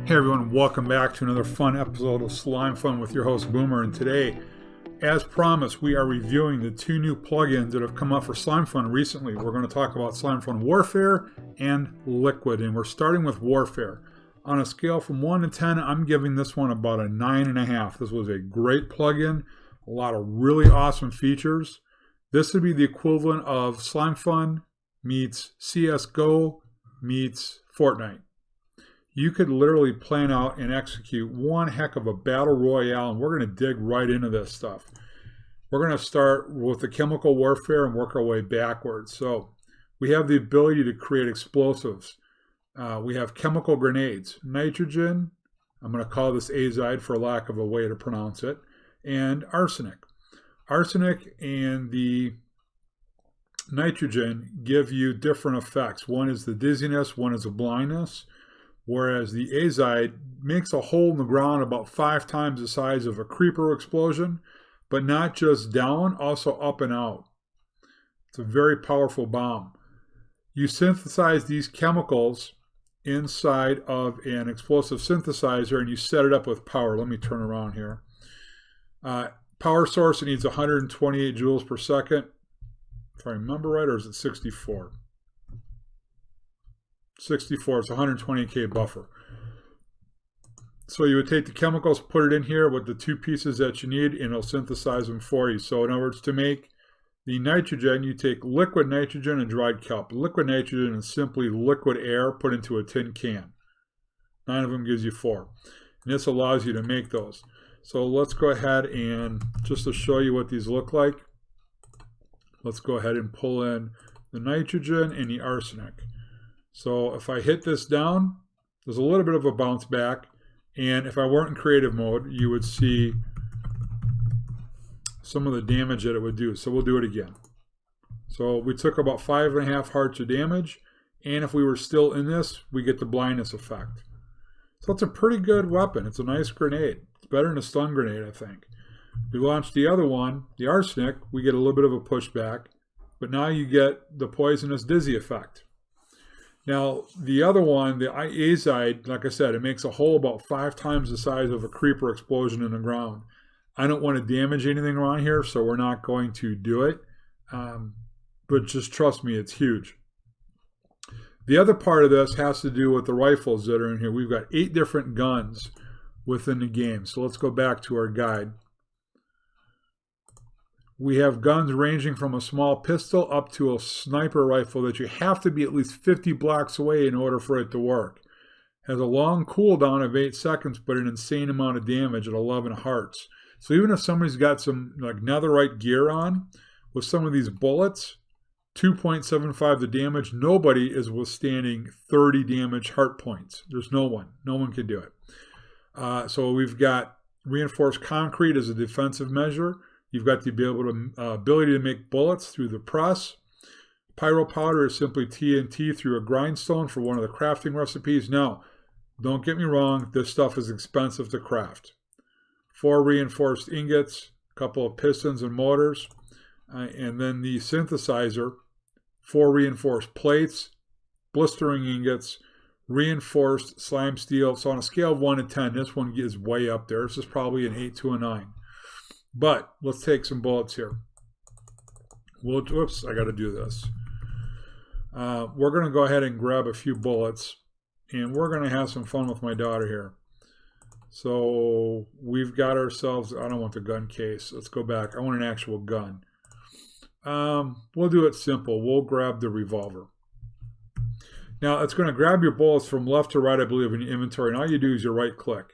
Hey everyone, welcome back to another fun episode of Slime Fun with your host Boomer. And today, as promised, we are reviewing the two new plugins that have come out for Slimefun recently. We're going to talk about Slimefun Warfare and Liquid, and we're starting with Warfare. On a scale from 1 to 10, I'm giving this one about a 9.5. This was a great plugin, a lot of really awesome features. This would be the equivalent of Slimefun meets CSGO meets Fortnite. You could literally plan out and execute one heck of a battle royale, and we're going to dig right into this stuff. We're going to start with the chemical warfare and work our way backwards. So we have the ability to create explosives. We have chemical grenades, nitrogen, I'm going to call this azide for lack of a way to pronounce it, and arsenic. Arsenic and the nitrogen give you different effects. One is the dizziness, one is the blindness. Whereas the azide makes a hole in the ground about 5 times the size of a creeper explosion, but not just down, also up and out. It's a very powerful bomb. You synthesize these chemicals inside of an explosive synthesizer and you set it up with power. Let me turn around here. Power source, it needs 128 joules per second. If I remember right, or is it 64? 64, it's 120K buffer. So you would take the chemicals, put it in here with the 2 pieces that you need, and it'll synthesize them for you. So in other words, to make the nitrogen, you take liquid nitrogen and dried kelp. Liquid nitrogen is simply liquid air put into a tin can. 9 of them gives you 4. And this allows you to make those. So let's go ahead and, just to show you what these look like, let's go ahead and pull in the nitrogen and the arsenic. So if I hit this down, there's a little bit of a bounce back. And if I weren't in creative mode, you would see some of the damage that it would do. So we'll do it again. So we took about 5.5 hearts of damage. And if we were still in this, we get the blindness effect. So it's a pretty good weapon. It's a nice grenade. It's better than a stun grenade, I think. We launched the other one, the arsenic. We get a little bit of a pushback. But now you get the poisonous dizzy effect. Now, the other one, the azide, like I said, it makes a hole about 5 times the size of a creeper explosion in the ground. I don't want to damage anything around here, so we're not going to do it. But just trust me, it's huge. The other part of this has to do with the rifles that are in here. We've got 8 different guns within the game. So let's go back to our guide. We have guns ranging from a small pistol up to a sniper rifle that you have to be at least 50 blocks away in order for it to work. It has a long cooldown of 8 seconds, but an insane amount of damage at 11 hearts. So even if somebody's got some like netherite gear on, with some of these bullets, 2.75 the damage, nobody is withstanding 30 damage heart points. There's no one. No one can do it. So we've got reinforced concrete as a defensive measure. You've got the ability to make bullets through the press. Pyro powder is simply TNT through a grindstone for one of the crafting recipes. Now, don't get me wrong, this stuff is expensive to craft. 4 reinforced ingots, a couple of pistons and motors, and then the synthesizer, 4 reinforced plates, blistering ingots, reinforced slime steel. So on a scale of 1 to 10, this one is way up there. This is probably an 8 to a 9. But let's take some bullets here. Whoops, I got to do this. We're going to go ahead and grab a few bullets, and we're going to have some fun with my daughter here. So we've got ourselves, I don't want the gun case. Let's go back. I want an actual gun. We'll do it simple. We'll grab the revolver. Now, it's going to grab your bullets from left to right, I believe, in your inventory. And all you do is you right click.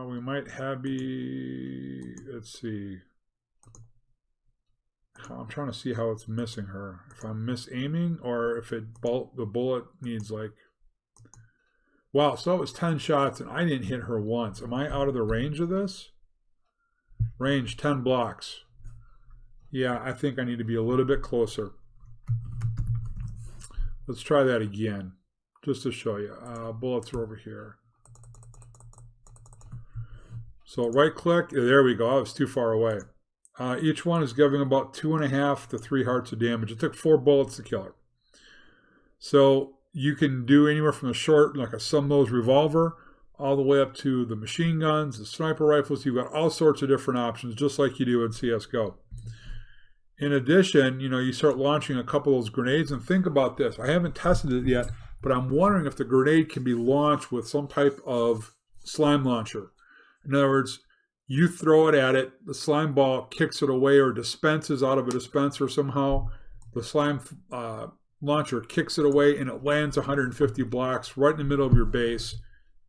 We might have let's see. I'm trying to see how it's missing her. If I'm misaiming or if the bullet needs like... Wow, so it was 10 shots and I didn't hit her once. Am I out of the range of this? Range 10 blocks. Yeah, I think I need to be a little bit closer. Let's try that again, just to show you. Bullets are over here. So right click, there we go, I was too far away. Each one is giving about 2.5 to 3 hearts of damage. It took 4 bullets to kill her. So you can do anywhere from the short, like a sun-nosed revolver, all the way up to the machine guns, the sniper rifles. You've got all sorts of different options, just like you do in CSGO. In addition, you start launching a couple of those grenades, and think about this. I haven't tested it yet, but I'm wondering if the grenade can be launched with some type of slime launcher. In other words, you throw it at it, the slime ball kicks it away or dispenses out of a dispenser somehow. The slime launcher kicks it away, and it lands 150 blocks right in the middle of your base.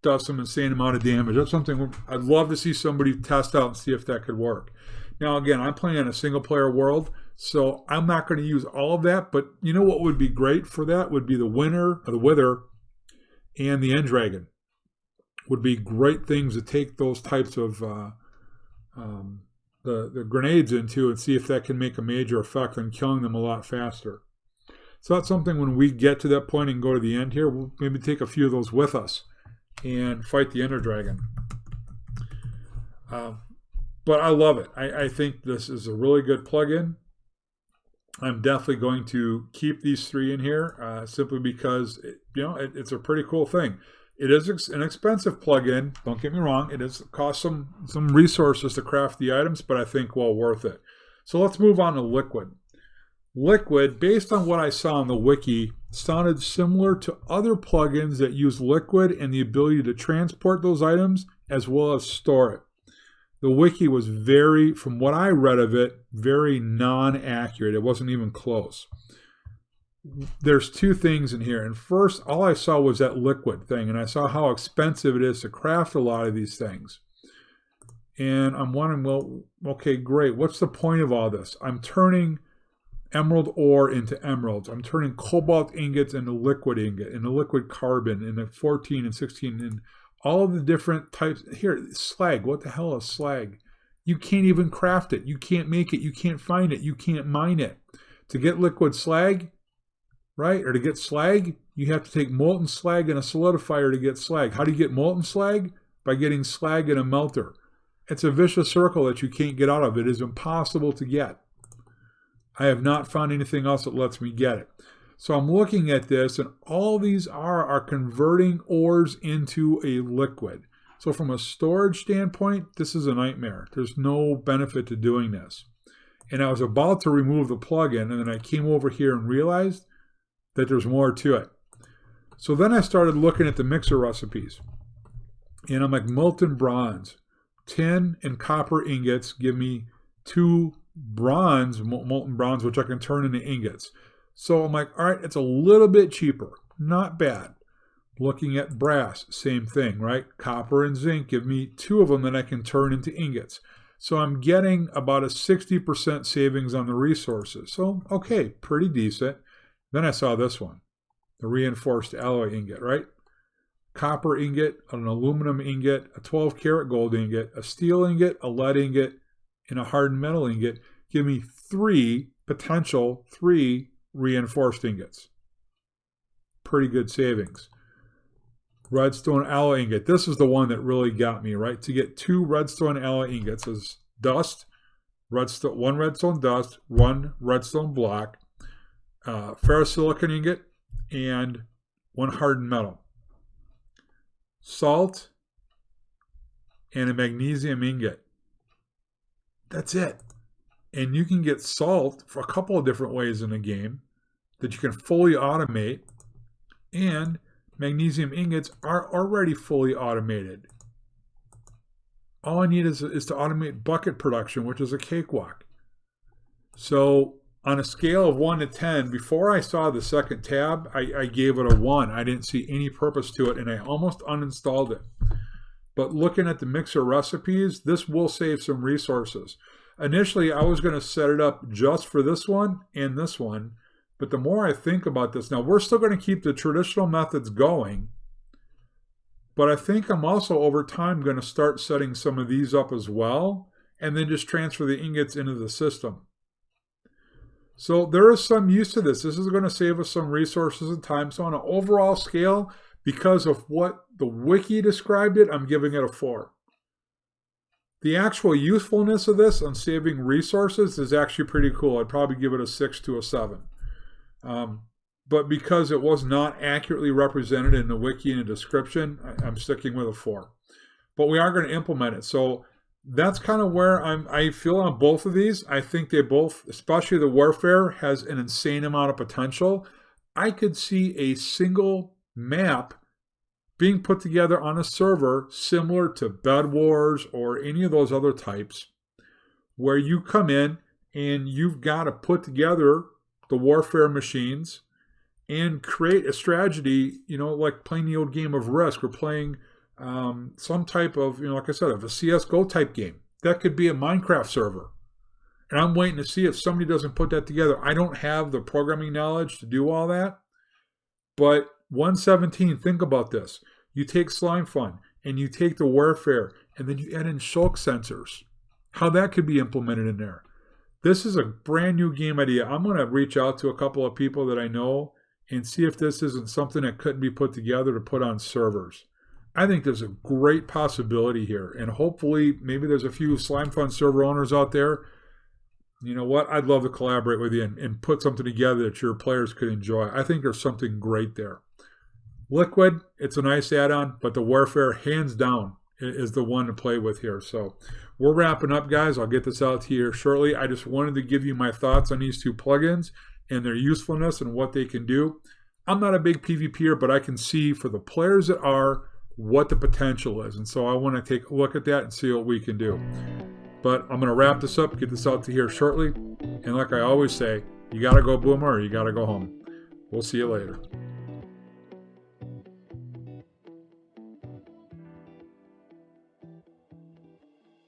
Does some insane amount of damage. That's something I'd love to see somebody test out and see if that could work. Now, again, I'm playing in a single-player world, so I'm not going to use all of that, but you know what would be great for that would be the Wither, and the End Dragon. Would be great things to take those types of the grenades into and see if that can make a major effect on killing them a lot faster. So that's something when we get to that point and go to the end here, we'll maybe take a few of those with us and fight the Ender Dragon. But I love it. I think this is a really good plugin. I'm definitely going to keep these three in here simply because it's a pretty cool thing. It is an expensive plugin. Don't get me wrong. It costs some resources to craft the items, but I think well worth it. So let's move on to Liquid. Liquid, based on what I saw on the wiki, sounded similar to other plugins that use Liquid and the ability to transport those items as well as store it. The wiki was from what I read of it, very non-accurate. It wasn't even close. There's two things in here. And first, all I saw was that Liquid thing, and I saw how expensive it is to craft a lot of these things. And I'm wondering, well, okay, great. What's the point of all this? I'm turning emerald ore into emeralds. I'm turning cobalt ingots into liquid ingot, into liquid carbon, into 14 and 16, and all of the different types. Here, slag. What the hell is slag? You can't even craft it. You can't make it. You can't find it. You can't mine it. To get liquid slag, right, or to get slag, you have to take molten slag in a solidifier to get slag. How do you get molten slag? By getting slag in a melter. It's a vicious circle that you can't get out of. It is impossible to get. I have not found anything else that lets me get it. So I'm looking at this, and all these are converting ores into a liquid. So from a storage standpoint, this is a nightmare. There's no benefit to doing this. And I was about to remove the plugin, and then I came over here and realized that there's more to it. So then I started looking at the mixer recipes. And I'm like, molten bronze. Tin and copper ingots give me 2 bronze, molten bronze, which I can turn into ingots. So I'm like, all right, it's a little bit cheaper. Not bad. Looking at brass, same thing, right? Copper and zinc give me 2 of them that I can turn into ingots. So I'm getting about a 60% savings on the resources. So, okay, pretty decent. Then I saw this one, the reinforced alloy ingot, right? Copper ingot, an aluminum ingot, a 12 karat gold ingot, a steel ingot, a lead ingot, and a hardened metal ingot give me 3 reinforced ingots. Pretty good savings. Redstone alloy ingot. This is the one that really got me, right? To get 2 redstone alloy ingots is dust, one redstone dust, 1 redstone block, ferrosilicon ingot, and 1 hardened metal. Salt and a magnesium ingot. That's it. And you can get salt for a couple of different ways in the game that you can fully automate, and magnesium ingots are already fully automated. All I need is to automate bucket production, which is a cakewalk. So on a scale of 1 to 10, before I saw the second tab, I gave it a 1. I didn't see any purpose to it, and I almost uninstalled it. But looking at the mixer recipes, this will save some resources. Initially, I was going to set it up just for this one and this one. But the more I think about this, now we're still going to keep the traditional methods going. But I think I'm also over time going to start setting some of these up as well, and then just transfer the ingots into the system. So there is some use to this. This is going to save us some resources and time. So on an overall scale, because of what the wiki described it, I'm giving it a 4. The actual usefulness of this on saving resources is actually pretty cool. I'd probably give it a 6 to a 7. but because it was not accurately represented in the wiki and the description, I'm sticking with a 4. But we are going to implement it. So that's kind of where I feel on both of these. I think they both, especially the Warfare, has an insane amount of potential. I could see a single map being put together on a server similar to Bed Wars or any of those other types, where you come in and you've got to put together the Warfare machines and create a strategy, like playing the old game of Risk or playing some type of, like I said, of a CSGO type game. That could be a Minecraft server. And I'm waiting to see if somebody doesn't put that together. I don't have the programming knowledge to do all that. But 117, think about this. You take Slimefun and you take the Warfare and then you add in shulk sensors. How that could be implemented in there. This is a brand new game idea. I'm going to reach out to a couple of people that I know and see if this isn't something that couldn't be put together to put on servers. I think there's a great possibility here. And hopefully, maybe there's a few Slimefun server owners out there. You know what? I'd love to collaborate with you and put something together that your players could enjoy. I think there's something great there. Liquid, it's a nice add-on, but the Warfare, hands down, is the one to play with here. So we're wrapping up, guys. I'll get this out to you here shortly. I just wanted to give you my thoughts on these two plugins and their usefulness and what they can do. I'm not a big PvPer, but I can see for the players that are what the potential is. And so I want to take a look at that and see what we can do. But I'm going to wrap this up, get this out to you here shortly. And like I always say, you got to go boomer or you got to go home. We'll see you later.